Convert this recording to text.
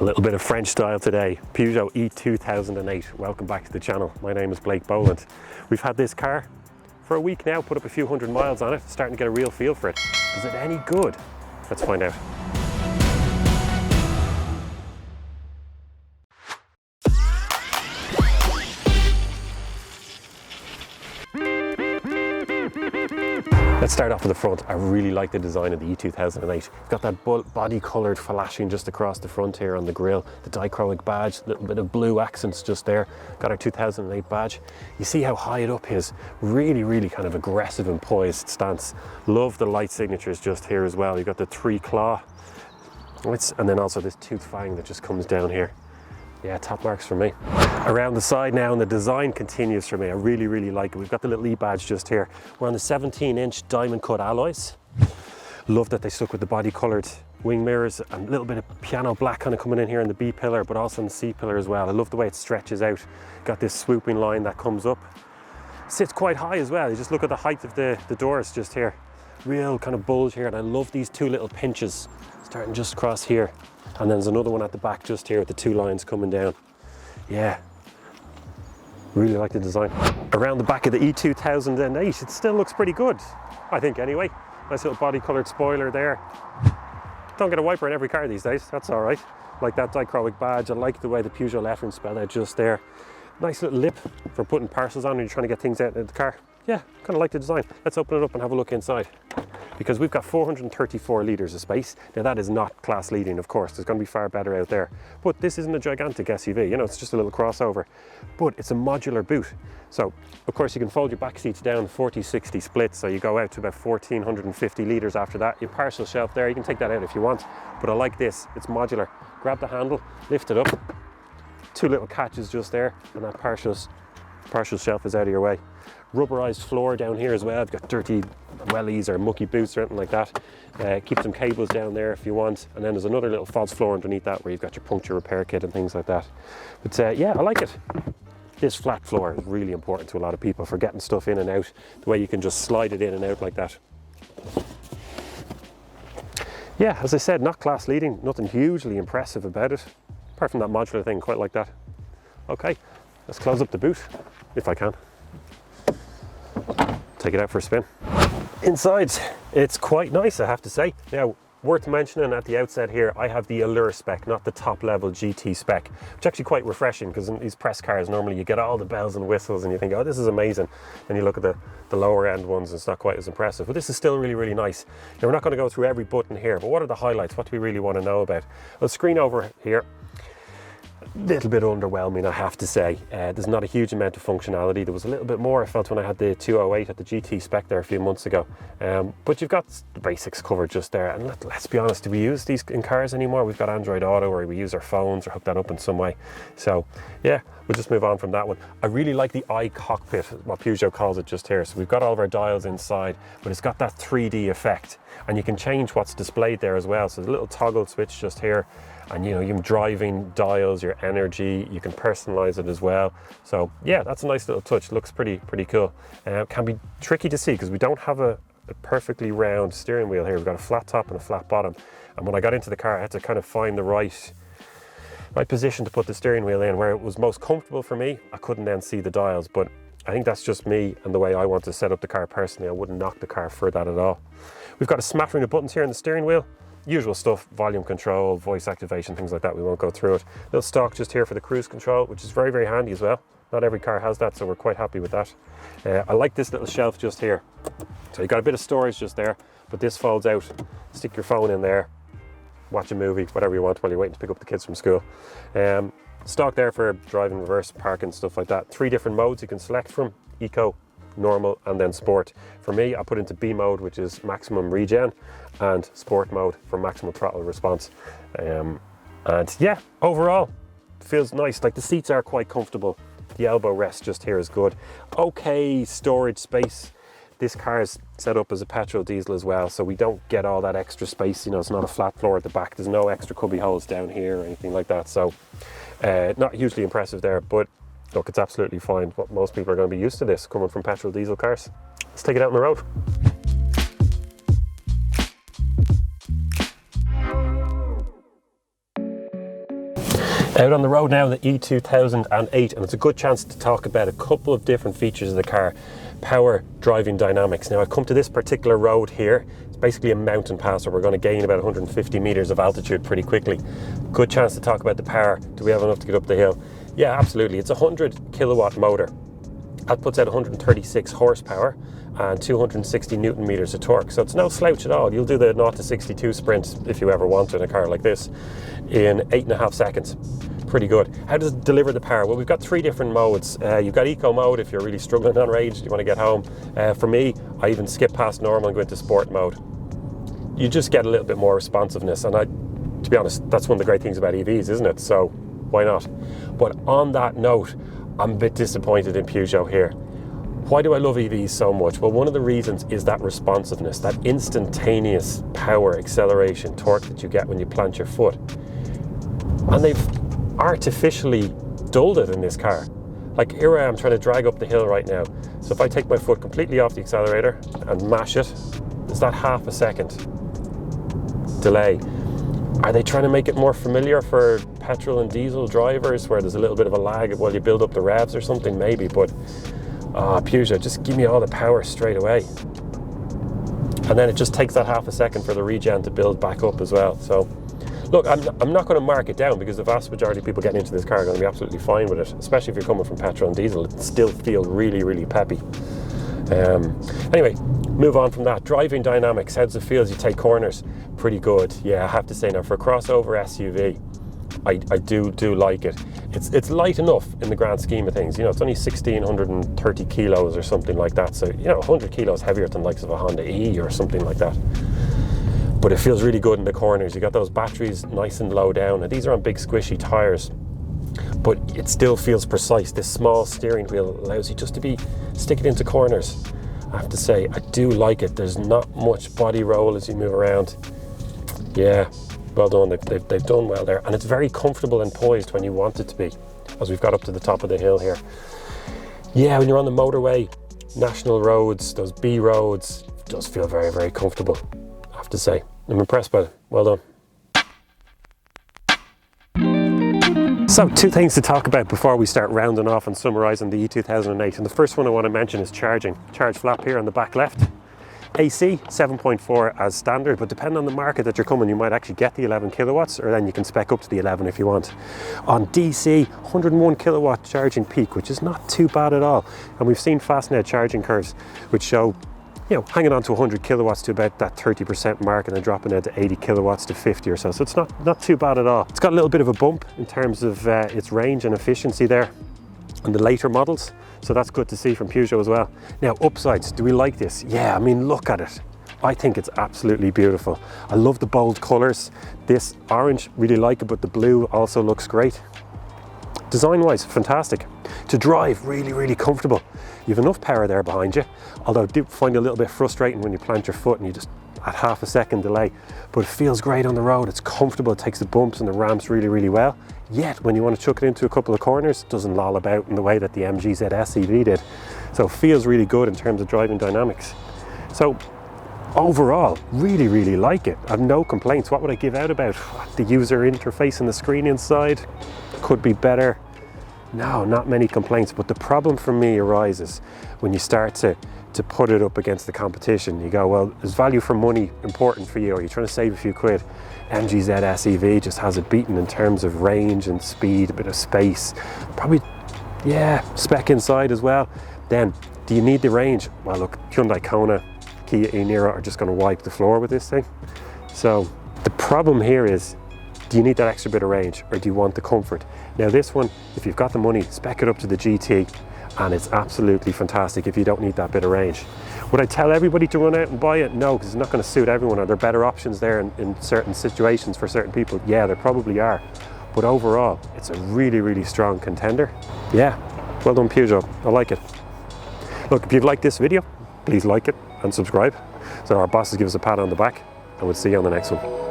A little bit of French style today. Peugeot e2008. Welcome back to the channel. My name is Blake Boland. We've had this car for a week now, put up a few hundred miles on it, starting to get a real feel for it. Is it any good? Let's find out. Let's start off with the front. I really like the design of the e2008. Got that body coloured flashing just across the front here on the grille. The dichroic badge, a little bit of blue accents just there. Got our 2008 badge. You see how high it up is. Really kind of aggressive and poised stance. Love the light signatures just here as well. You've got the 3 claw. And then also this tooth fang that just comes down here. Yeah, top marks for me. Around the side now, and the design continues for me. I really like it. We've got the little e-badge just here. We're on the 17-inch diamond cut alloys. Love that they stuck with the body coloured wing mirrors and a little bit of piano black kind of coming in here in the B pillar, but also in the C pillar as well. I love the way it stretches out. Got this swooping line that comes up. Sits quite high as well. You just look at the height of the doors just here. Real kind of bulge here, and I love these 2 little pinches starting just across here. And then there's another one at the back just here with the 2 lines coming down. Yeah, really like the design. Around the back of the e2008, it still looks pretty good, I think anyway. Nice little body coloured spoiler there. Don't get a wiper in every car these days, that's all right. Like that dichroic badge. I like the way the Peugeot lettering spelled out just there. Nice little lip for putting parcels on when you're trying to get things out of the car. Yeah, kind of like the design. Let's open it up and have a look inside, because we've got 434 litres of space. Now that is not class leading, of course. There's going to be far better out there. But this isn't a gigantic SUV, you know, it's just a little crossover. But it's a modular boot. So, of course, you can fold your back seats down 40-60 split, so you go out to about 1,450 litres after that. Your parcel shelf there, you can take that out if you want. But I like this, it's modular. Grab the handle, lift it up. 2 little catches just there, and that partial shelf is out of your way. Rubberized floor down here as well. I've got dirty wellies or mucky boots or anything like that. Keep some cables down there if you want. And then there's another little false floor underneath that where you've got your puncture repair kit and things like that. But yeah, I like it. This flat floor is really important to a lot of people for getting stuff in and out. The way you can just slide it in and out like that. Yeah, as I said, not class leading, nothing hugely impressive about it. Apart from that modular thing, quite like that. Okay, let's close up the boot, if I can. Take it out for a spin. Inside, it's quite nice, I have to say. Now, worth mentioning at the outset here, I have the Allure spec, not the top level GT spec, which is actually quite refreshing, because in these press cars, normally you get all the bells and whistles and you think, oh, this is amazing. And you look at the lower end ones, it's not quite as impressive, but this is still really nice. Now, we're not going to go through every button here, but what are the highlights? What do we really want to know about? Well, screen over here. Little bit underwhelming, I have to say. There's not a huge amount of functionality. There was a little bit more I felt when I had the 208 at the GT spec there a few months ago. But you've got the basics covered just there. And let's be honest, do we use these in cars anymore? We've got Android Auto, or we use our phones or hook that up in some way. So yeah, we'll just move on from that one. I really like the cockpit, what Peugeot calls it just here. So we've got all of our dials inside, but it's got that 3D effect. And you can change what's displayed there as well. So there's a little toggle switch just here. And you know, your driving dials, your energy, you can personalize it as well. So yeah, that's a nice little touch. Looks pretty cool. Can be tricky to see because we don't have a perfectly round steering wheel here. We've got a flat top and a flat bottom. And when I got into the car, I had to kind of find the right position to put the steering wheel in where it was most comfortable for me. I couldn't then see the dials, but I think that's just me and the way I want to set up the car personally. I wouldn't knock the car for that at all. We've got a smattering of buttons here on the steering wheel. Usual stuff, volume control, voice activation, things like that. We won't go through it. Little stalk just here for the cruise control, which is very handy as well. Not every car has that, so we're quite happy with that. I like this little shelf just here. So you've got a bit of storage just there, but this folds out. Stick your phone in there, watch a movie, whatever you want while you're waiting to pick up the kids from school. Stock there for driving, reverse, parking, stuff like that. 3 different modes you can select from: Eco, Normal, and then Sport. For me, I put into B mode, which is maximum regen, and Sport mode for maximum throttle response. And yeah, overall, feels nice. Like the seats are quite comfortable. The elbow rest just here is good. Okay, storage space. This car is set up as a petrol diesel as well, so we don't get all that extra space. You know, it's not a flat floor at the back. There's no extra cubby holes down here or anything like that. So not hugely impressive there, but look, it's absolutely fine. What most people are going to be used to this coming from petrol diesel cars. Let's take it out on the road. Out on the road now, the e2008, and it's a good chance to talk about a couple of different features of the car. Power, driving dynamics. Now I come to this particular road here. It's basically a mountain pass where we're going to gain about 150 meters of altitude pretty quickly. Good chance to talk about the power. Do we have enough to get up the hill? Yeah, absolutely. It's a 100 kilowatt motor. That puts out 136 horsepower and 260 newton meters of torque. So it's no slouch at all. You'll do the 0 to 62 sprint if you ever want in a car like this in 8.5 seconds. Pretty good. How does it deliver the power? Well, we've got 3 different modes. You've got eco mode if you're really struggling on range, you want to get home. For me, I even skip past normal and go into sport mode. You just get a little bit more responsiveness, and to be honest, that's one of the great things about EVs, isn't it? So why not? But on that note, I'm a bit disappointed in Peugeot here. Why do I love EVs so much? Well, one of the reasons is that responsiveness, that instantaneous power, acceleration, torque that you get when you plant your foot. And they've artificially dulled it in this car. Like here I am trying to drag up the hill right now. So if I take my foot completely off the accelerator and mash it, there's that half a second delay. Are they trying to make it more familiar for petrol and diesel drivers where there's a little bit of a lag while you build up the revs or something? Maybe, but Peugeot, just give me all the power straight away. And then it just takes that half a second for the regen to build back up as well. So look, I'm not going to mark it down because the vast majority of people getting into this car are going to be absolutely fine with it, especially if you're coming from petrol and diesel. It still feels really, really peppy. Anyway, move on from that. Driving dynamics, how does it feel as you take corners? Pretty good. Yeah, I have to say now, for a crossover SUV, I do like it. It's light enough in the grand scheme of things. You know, it's only 1,630 kilos or something like that. So, you know, 100 kilos heavier than the likes of a Honda E or something like that. But it feels really good in the corners. You got those batteries nice and low down, and these are on big squishy tires, but it still feels precise. This small steering wheel allows you just to stick it into corners. I have to say, I do like it. There's not much body roll as you move around. Yeah, well done. They've done well there, and it's very comfortable and poised when you want it to be, as we've got up to the top of the hill here. Yeah, when you're on the motorway, national roads, those B roads, it does feel very, very comfortable. I have to say, I'm impressed by it. Well done. So 2 things to talk about before we start rounding off and summarising the e2008. And the first one I want to mention is charging. Charge flap here on the back left. AC 7.4 as standard, but depending on the market that you're coming, you might actually get the 11 kilowatts, or then you can spec up to the 11 if you want. On DC, 101 kilowatt charging peak, which is not too bad at all. And we've seen Fastnet charging curves which show, you know, hanging on to 100 kilowatts to about that 30% mark, and then dropping down to 80 kilowatts to 50 or so. So it's not too bad at all. It's got a little bit of a bump in terms of its range and efficiency there on the later models. So that's good to see from Peugeot as well. Now, upsides, do we like this? Yeah, I mean, look at it. I think it's absolutely beautiful. I love the bold colors. This orange, really like it, but the blue also looks great. Design-wise, fantastic. To drive, really, really comfortable. You have enough power there behind you, although I do find it a little bit frustrating when you plant your foot and you just at half a second delay, but it feels great on the road. It's comfortable, it takes the bumps and the ramps really, really well. Yet, when you want to chuck it into a couple of corners, it doesn't loll about in the way that the MGZS EV did. So it feels really good in terms of driving dynamics. So overall, really, really like it. I have no complaints. What would I give out about? The user interface and the screen inside could be better. No, not many complaints, but the problem for me arises when you start to put it up against the competition. You go, well, is value for money important for you? Are you trying to save a few quid? MGZS EV just has it beaten in terms of range and speed, a bit of space. Probably, yeah, spec inside as well. Then, do you need the range? Well, look, Hyundai Kona, Kia eNiro are just going to wipe the floor with this thing. So the problem here is, do you need that extra bit of range, or do you want the comfort? Now this one, if you've got the money, spec it up to the GT, and it's absolutely fantastic if you don't need that bit of range. Would I tell everybody to run out and buy it? No, because it's not going to suit everyone. Are there better options there in certain situations for certain people? Yeah, there probably are. But overall, it's a really, really strong contender. Yeah, well done Peugeot, I like it. Look, if you've liked this video, please like it and subscribe, so our bosses give us a pat on the back, and we'll see you on the next one.